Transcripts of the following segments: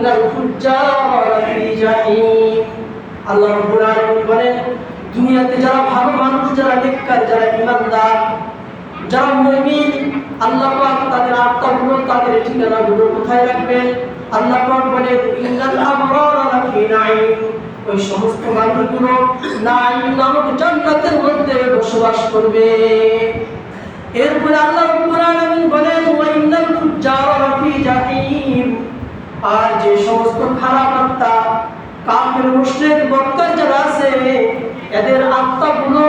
ইন্নাল ফুজ্জারা ফি জাহিম। আল্লাহ রাব্বুল আলামিন বলেন, দুনিয়াতে যারা ভালো মানুষ, যারা নেককার, যারা ঈমানদার, যারা মুমিন, আল্লাহ পাক তাদের আত্মাগুলো, তাদের ঠিকানাগুলো কোথায় রাখবেন? আল্লাহ পাক বলেন, ইন্নাল আবরারা লাফি নাঈম। ওই সমস্ত মানুষগুলো নাঈম নামক জান্নাতের মধ্যে বসবাস করবে। এরপরে আল্লাহ রাব্বুল আলামিন বলেন, ওয়া ইন্নাল ফুজ্জারা লাফি জাহিম। আর যে সমস্ত খারাপ আত্মা, কাফের, মুশরিক, বক্কার যারা আছে, এদের আত্মাগুলো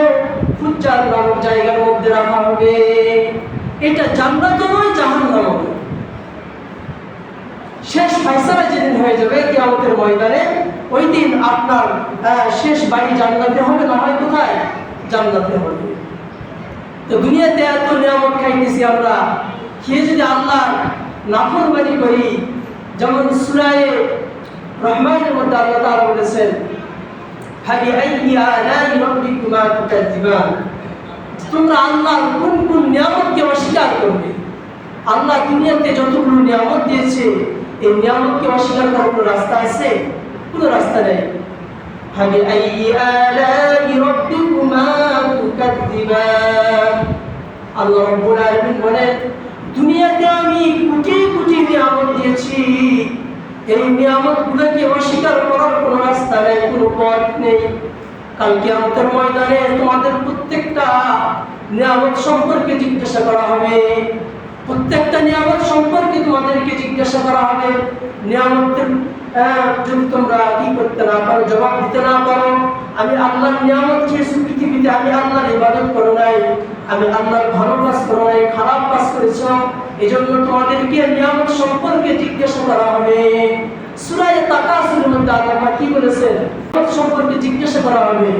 ফুজ্জার নামক জায়গার মধ্যে রাখা হবে। এটা জান্নাত নয়, জাহান্নাম হবে। শেষ ফয়সালা যেদিন হয়ে যাবে কিয়ামতের ময়দানে, ওই দিন আপনার শেষ বাড়ি জান্নাতে হবে, না হয় কোথায়? জান্নাতে হবে। তো দুনিয়াতে এত নিয়ামত খাইতেছি আমরা, খেয়ে যদি আল্লাহর নাফরমানি করি, যেমন সূরা রহমানের মধ্যে আল্লাহ তাআলা বলেছেন, ফাবিআইয়ি আলাই রাব্বিকুমা তুকাজ্জিবান। তোমরা আল্লাহর কোন কোন নিয়ামতকে অস্বীকার করবে? আল্লাহ দুনিয়াতে যতগুলো নিয়ামত দিয়েছে, এই নিয়ামতকে অস্বীকার করার কোনো রাস্তা আছে? কোনো রাস্তা নেই। ফাবিআইয়ি আলাই রাব্বিকুমা তুকাজ্জিবান। আল্লাহ রাব্বুল আলামিন বলেন, দুনিয়াতে আমি কোটি কোটি নিয়ামত দিয়েছি, এই নিয়ামতগুলোকে অস্বীকার করার কোনো রাস্তা নেই, কোনো পথ নেই। কাল কিয়ামতের ময়দানে তোমাদের প্রত্যেকটা নিয়ামত সম্পর্কে জিজ্ঞাসা করা হবে। প্রত্যেকটা নিয়ামত সম্পর্কে তোমাদেরকে জিজ্ঞাসা করা হবে। নিয়ামতের যদি তোমরা কি করতে না পারো, জবাব দিতে না পারো, আমি আল্লাহর নিয়ামত খেয়েছি পৃথিবীতে, আমি আল্লাহর ইবাদত করো নাই, আমি আল্লাহর ভালো কাজ করো নাই, খারাপ কাজ করেছ, এই জন্য তোমাদেরকে নিয়ামত সম্পর্কে জিজ্ঞাসা করা হবে। সূরা তাকাসুরের মধ্যে আল্লাহ কি বলেছেন? নিয়ামত সম্পর্কে জিজ্ঞাসা করা হবে।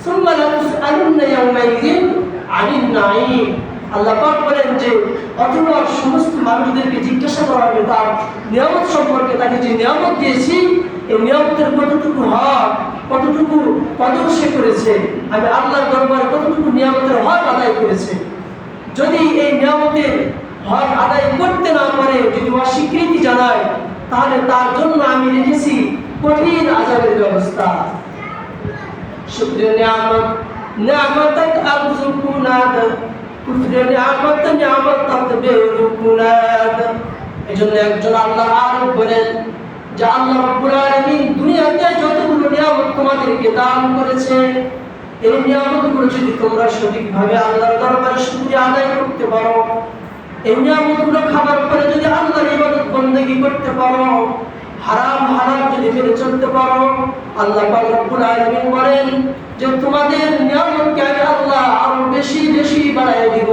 সুম্মা লাতুসআলুন্না ইয়াওমাইযিন আনিন নাঈম। আল্লাহ পাক বলেন যে অথবা সমস্ত মানুষদেরকে জিজ্ঞাসা করা হবে তার নিয়ামত সম্পর্কে, তাকে যে নিয়ামত দিয়েছি, এই নিয়ামতের কতটুকু হক, কতটুকু কদর সে করেছে, আমি আল্লাহর দরবারে কতটুকু নিয়ামতের হক আদায় করেছে। যদি এই নিয়ামতের হক আদায় করতে না পারে, যদি অস্বীকৃতি জানায়, তাহলে তার জন্য আমি রেখেছি কঠিন আযাবের ব্যবস্থা। শুকরিয়া নিয়ামত নিয়ামতাক আরযুকুনাদ, কুফরে নিয়ামত নিয়ামত তাতবিরুকুনাদ। এজন্য একজন আল্লাহ আরব বলেন যে আল্লাহ রাব্বুল আলামিন দুনিয়াতে যতগুলো নিয়ামত তোমাদেরকে দান করেছে, এই নিয়ামতগুলো যদি তোমরা সঠিকভাবে আল্লাহর দরবারে শুকরিয়া আদায় করতে পারো, এই নিয়ামতগুলো খাবার পরে যদি আল্লাহর ইবাদত বন্দেগী করতে পারো, হারাম হালাল যদি মেনে চলতে পারো, আল্লাহ পাক রব্বুল আলামিন বলেন যে তোমাদের নিয়ামতকে আমি আল্লাহ আরো বেশি বেশি বাড়ায় দিব।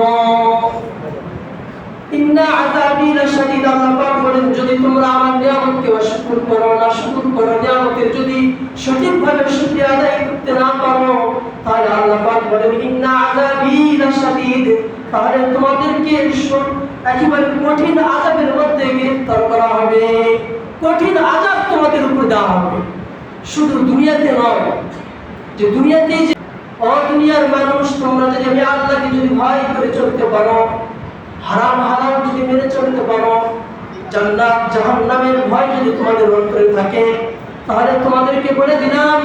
ইন্না আযাবি লাশাদীদ। আল্লাহ পাক বলেন, যদি তোমরা আমার নিয়ামতকে অশুকর করো, নাশুকর করো, নিয়ামতের যদি সঠিকভাবে শুকরিয়া আদায় করতে না পারো, তাহলে আল্লাহ পাক বলেন, ইন্না আযাবি লাশাদীদ, তাহলে তোমাদেরকে একেবারে কঠিন আযাবের মধ্যে গ্রেফতার করা হবে, কঠিন আযাব তোমাদের উপর দেওয়া হবে। শুধু দুনিয়াতে নয়, যে দুনিয়াতে যে দুনিয়ার মানুষ, তোমরা যদি আমি আল্লাহকে যদি ভয় করে চলতে পারো, হারাম হালাল যদি মেনে চলতে পারো, জান্নাত জাহান্নামের ভয় যদি তোমাদের অন্তরে থাকে, তাহলে তোমাদেরকে বলে দিলাম,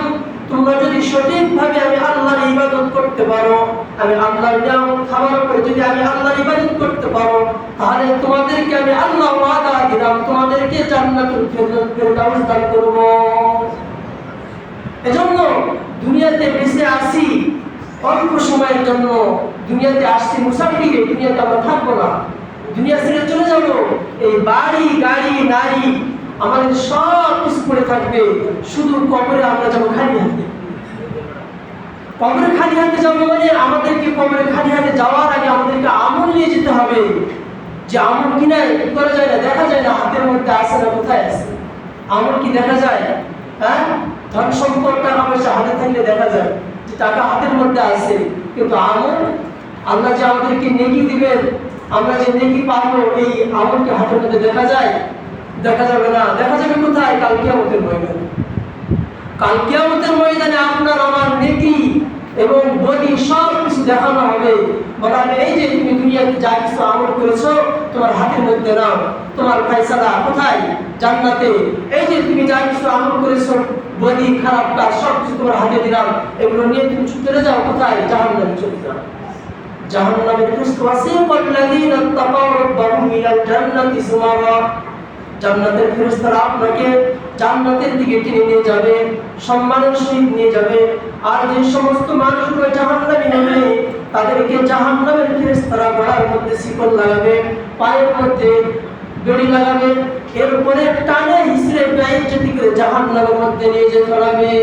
তোমরা যদি সঠিকভাবে আমি আল্লাহর ইবাদত করতে পারো, আমি আল্লাহর নিয়ামত খাবার করে যদি আমি আল্লাহর ইবাদত করতে পারো, তাহলে তোমাদেরকে আমি আল্লাহ ওয়াদা দিলাম, তোমাদেরকে জান্নাতুল ফিরদাউস দান করব। এজন্য দুনিয়াতে বেঁচে আসি অল্প সময়ের জন্য, দুনিয়াতে আসছি মুসাফিরে, দুনিয়াতে আমরা থাকবো না, দুনিয়া ছেড়ে চলে যাবো। এই বাড়ি গাড়ি নারী আমাদের সব কিছু পড়ে থাকবে, শুধু কবরে আমরা যাবো খালি হাতে। কবরে খালি হাতে যাবো মানে আমাদেরকে কবরে খালি হাতে যাওয়ার আগে আমাদেরকে আমল নিয়ে যেতে হবে। যে আমল কিনা কি করা যায় না, দেখা যায় না, হাতের মধ্যে আছে না, কোথায় আছে আমল কি দেখা যায়? হ্যাঁ, ধন সম্পদ টাকা পয়সা হাতে থাকলে দেখা যায় যে টাকা হাতের মধ্যে আছে, কিন্তু আমল, আল্লাহ যে আমাদেরকে নেকি দিবেন, আমরা যে নেকি পাবো, এই আমলকে হাতের মধ্যে দেখা যায়? দেখা যাবে না। দেখা যাবে কোথায়? কাল কিয়ামতের ময়দানে। কাল কিয়ামতের ময়দানে আপনার আমার নেকি এবং বদি সব কিছু দেখানো হবে। বলা হবে, এই যে তুমি দুনিয়াতে যা কিছু আমল করেছো তোমার হাতের মধ্যে নাও, তোমার ফয়সালা কোথায়? জান্নাতে। এই যে তুমি যা কিছু আমল করেছো, বদি খারাপ কাজ সব কিছু তোমার হাতে দিলাম, এগুলো নিয়ে তুমি চলে যাও কোথায়? জাহান্নামে চলে যাও। জাহান্নামের ফেরেশতা ওয়াসিয়াল্লাযীনা তাকাউ রাব্বাহুম ইলাল জান্নাতি সুমারা, জান্নাতের ফেরেশতারা আপনাকে জান্নাতের দিকে টেনে নিয়ে যাবে, সম্মানের সহিত নিয়ে যাবে। আর যে সমস্ত মানুষগুলো জাহান্নামে নেবে তাদেরকে জাহান্নামের ফেরেশতারা গলার মধ্যে শিকল লাগাবে, পায়ের মধ্যে বেড়ি লাগাবে, এরপরে টানে হিসড়ে বেইজ্জতি করে জাহান্নামের মধ্যে নিয়ে যেতে হবে।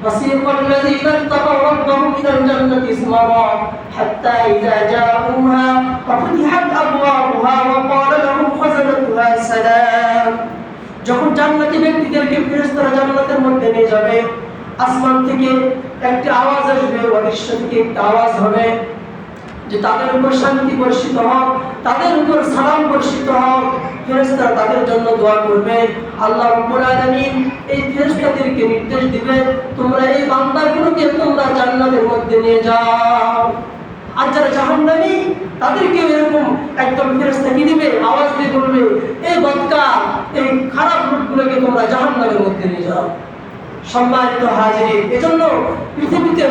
وسيق الذين اتقوا ربهم إلى الجنة زمرا حتى إذا جاءوها وفتحت أبوابها وقال لهم خزنتها سلام। যখন জান্নাতি ব্যক্তিদেরকে ফেরেশতারা জান্নাতের মধ্যে নিয়ে যাবে, আসমান থেকে একটা আওয়াজ আসবে, অদৃশ্য থেকে একটা আওয়াজ হবে যে তাদের উপর শান্তি বর্ষিত হোক, তাদের উপর সালাম বর্ষিত হোক। ফেরেশতারা তাদের জন্য দোয়া করবে। আল্লাহ রাব্বুল আলামিন এই ফেরেশতাদেরকে নির্দেশ দিবে, তোমরা এই বান্দাগুলোকে তোমরা জান্নাতের মধ্যে নিয়ে যাও। আর যারা জাহান্নামী তাদেরকে এরকম একদম ফেরেশতা কি দিবে? আওয়াজ দিয়ে বলবে, এই বদকার, এই খারাপ লোকগুলোকে তোমরা জাহান্নামের মধ্যে নিয়ে যাও। সম্মানিত হাজিরিন, এজন্য পৃথিবীতে